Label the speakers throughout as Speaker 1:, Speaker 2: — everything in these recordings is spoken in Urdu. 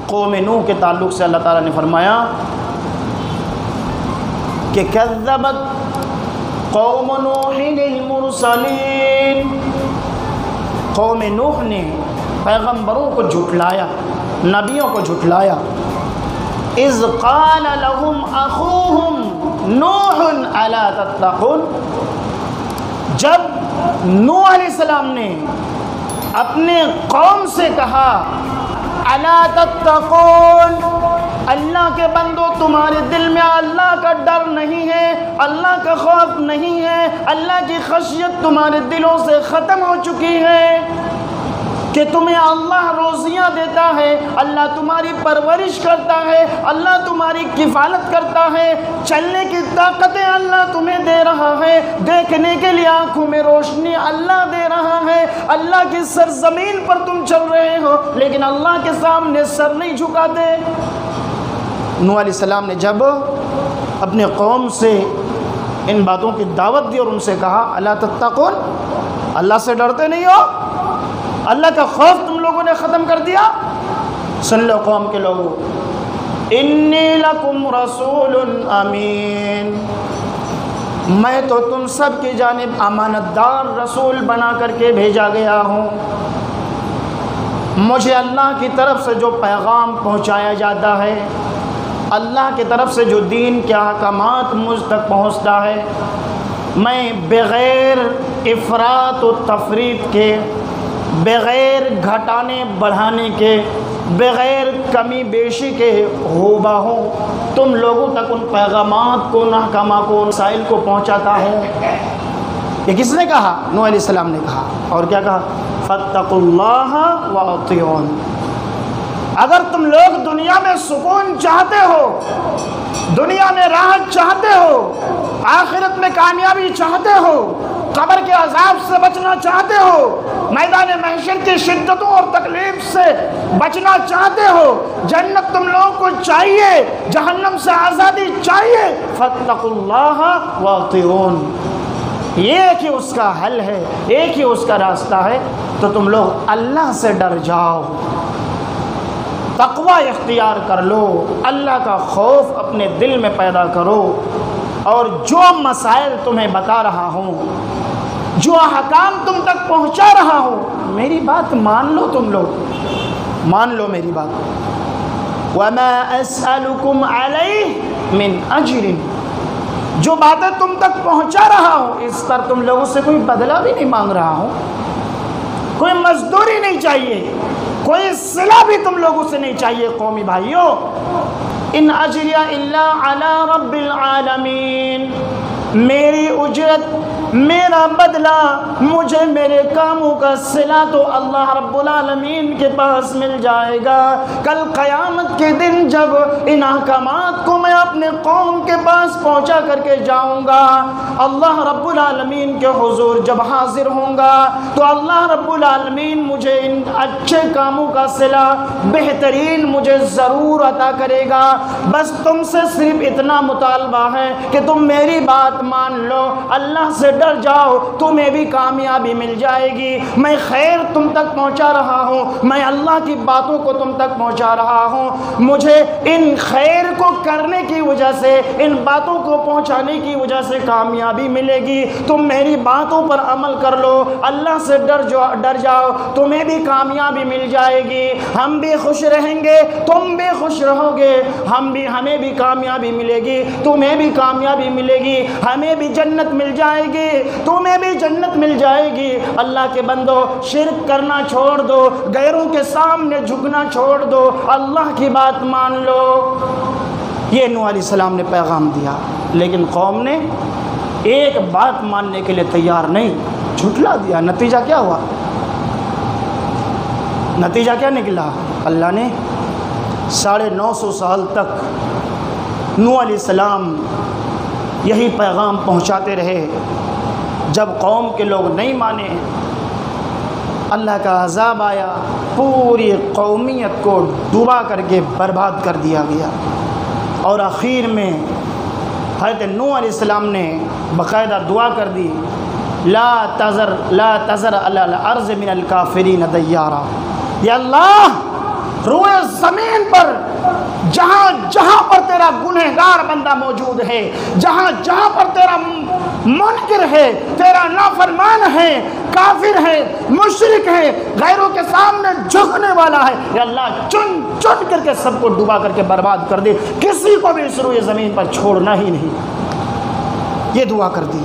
Speaker 1: قوم نوح کے تعلق سے اللہ تعالیٰ نے فرمایا کہ کذبت قوم نوح المرسلین، قوم نوح نے پیغمبروں کو جھٹلایا، نبیوں کو جھٹلایا۔ اذ قال لهم اخوهم نوح الا تتقون، جب نوح علیہ السلام نے اپنے قوم سے کہا الا تتقون، اللہ کے بندو تمہارے دل میں اللہ کا ڈر نہیں ہے، اللہ کا خوف نہیں ہے، اللہ کی خشیت تمہارے دلوں سے ختم ہو چکی ہے کہ تمہیں اللہ روزیاں دیتا ہے، اللہ تمہاری پرورش کرتا ہے، اللہ تمہاری کفالت کرتا ہے، چلنے کی طاقتیں اللہ تمہیں دے رہا ہے، دیکھنے کے لیے آنکھوں میں روشنی اللہ دے رہا ہے، اللہ کی سرزمین پر تم چل رہے ہو لیکن اللہ کے سامنے سر نہیں جھکاتے۔ نوح علیہ السلام نے جب اپنے قوم سے ان باتوں کی دعوت دی اور ان سے کہا الا تتقون، اللہ سے ڈرتے نہیں ہو، اللہ کا خوف تم لوگوں نے ختم کر دیا۔ سن لو قوم کے لوگوں، انی لکم رسول امین، میں تو تم سب کی جانب امانت دار رسول بنا کر کے بھیجا گیا ہوں۔ مجھے اللہ کی طرف سے جو پیغام پہنچایا جاتا ہے، اللہ کی طرف سے جو دین کے احکامات مجھ تک پہنچتا ہے، میں بغیر افراط و تفریط کے، بغیر گھٹانے بڑھانے کے، بغیر کمی بیشی کے ہو بہو تم لوگوں تک ان پیغامات کو، ان احکامات کو، ان مسائل کو پہنچاتا ہوں۔ یہ کس نے کہا؟ نوح علیہ السلام نے کہا، اور کیا کہا؟ فاتقوا اللہ واطیعون، اگر تم لوگ دنیا میں سکون چاہتے ہو، دنیا میں راحت چاہتے ہو، آخرت میں کامیابی چاہتے ہو، قبر کے عذاب سے بچنا چاہتے ہو، میدان محشر کی شدتوں اور تکلیف سے بچنا چاہتے ہو، جنت تم لوگوں کو چاہیے، جہنم سے آزادی چاہیے، فاتقوا اللہ واطیعون، یہ کہ اس کا حل ہے، ایک ہی اس کا راستہ ہے، تو تم لوگ اللہ سے ڈر جاؤ، تقوی اختیار کر لو، اللہ کا خوف اپنے دل میں پیدا کرو، اور جو مسائل تمہیں بتا رہا ہوں، جو احکام تم تک پہنچا رہا ہوں، میری بات مان لو، تم لوگ مان لو میری بات۔ وَمَا أَسْأَلُكُمْ عَلَيْهِ مِنْ أَجْرٍ، جو باتیں تم تک پہنچا رہا ہوں اس پر تم لوگوں سے کوئی بدلہ بھی نہیں مانگ رہا ہوں، کوئی مزدوری نہیں چاہیے، کوئی صلہ بھی تم لوگوں سے نہیں چاہیے۔ قومی بھائیوں، ان اجریہ الا علی رب العالمین، میری اجرت، میرا بدلہ، مجھے میرے کاموں کا صلہ تو اللہ رب العالمین کے پاس مل جائے گا۔ کل قیامت کے دن جب ان احکامات کو میں اپنے قوم کے پاس پہنچا کر کے جاؤں گا، اللہ رب العالمین کے حضور جب حاضر ہوں گا تو اللہ رب العالمین مجھے ان اچھے کاموں کا صلہ، بہترین مجھے ضرور عطا کرے گا۔ بس تم سے صرف اتنا مطالبہ ہے کہ تم میری بات مان لو، اللہ سے ڈر جاؤ، تمہیں بھی کامیابی مل جائے گی۔ میں خیر تم تک پہنچا رہا ہوں، میں اللہ کی باتوں کو تم تک پہنچا رہا ہوں، مجھے ان خیر کو کرنے کی وجہ سے، ان باتوں کو پہنچانے کی وجہ سے کامیابی ملے گی۔ تم میری باتوں پر عمل کر لو، اللہ سے ڈر جاؤ، تمہیں بھی کامیابی مل جائے گی، ہم بھی خوش رہیں گے، تم بھی خوش رہو گے، ہمیں بھی کامیابی ملے گی، تمہیں بھی کامیابی ملے گی، ہمیں بھی جنت مل جائے گی، تمہیں بھی جنت مل جائے گی۔ اللہ کے بندو، شرک کرنا چھوڑ دو، غیروں کے سامنے جھکنا چھوڑ دو، اللہ کی بات مان لو۔ یہ نوح علیہ السلام نے پیغام دیا، لیکن قوم نے ایک بات ماننے کے لیے تیار نہیں، جھٹلا دیا۔ نتیجہ کیا ہوا؟ نتیجہ کیا نکلا؟ اللہ نے 950 سال تک نوح علیہ السلام یہی پیغام پہنچاتے رہے۔ جب قوم کے لوگ نہیں مانے، اللہ کا عذاب آیا، پوری قومیت کو ڈوبا کر کے برباد کر دیا گیا، اور آخر میں حضرت نوح علیہ السلام نے باقاعدہ دعا کر دی، لا تذر علی الارض من الکافرین دیارا، یا اللہ روئے زمین پر جہاں جہاں پر تیرا گنہگار بندہ موجود ہے، جہاں جہاں پر تیرا منکر ہے، تیرا نافرمان ہے، کافر ہے، مشرک ہے، غیروں کے سامنے جھکنے والا ہے، یا اللہ چن چن کر کے سب کو ڈبا کر کے برباد کر دے، کسی کو بھی اس روئے زمین پر چھوڑنا ہی نہیں۔ یہ دعا کر دی،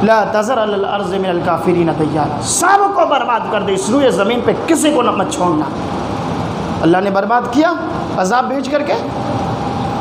Speaker 1: لا تذر علی الارض من الکافرین دیارا، سب کو برباد کر دے، اس روئے زمین پہ کسی کو نہ مت چھوڑنا۔ اللہ نے برباد کیا عذاب بھیج کر کے۔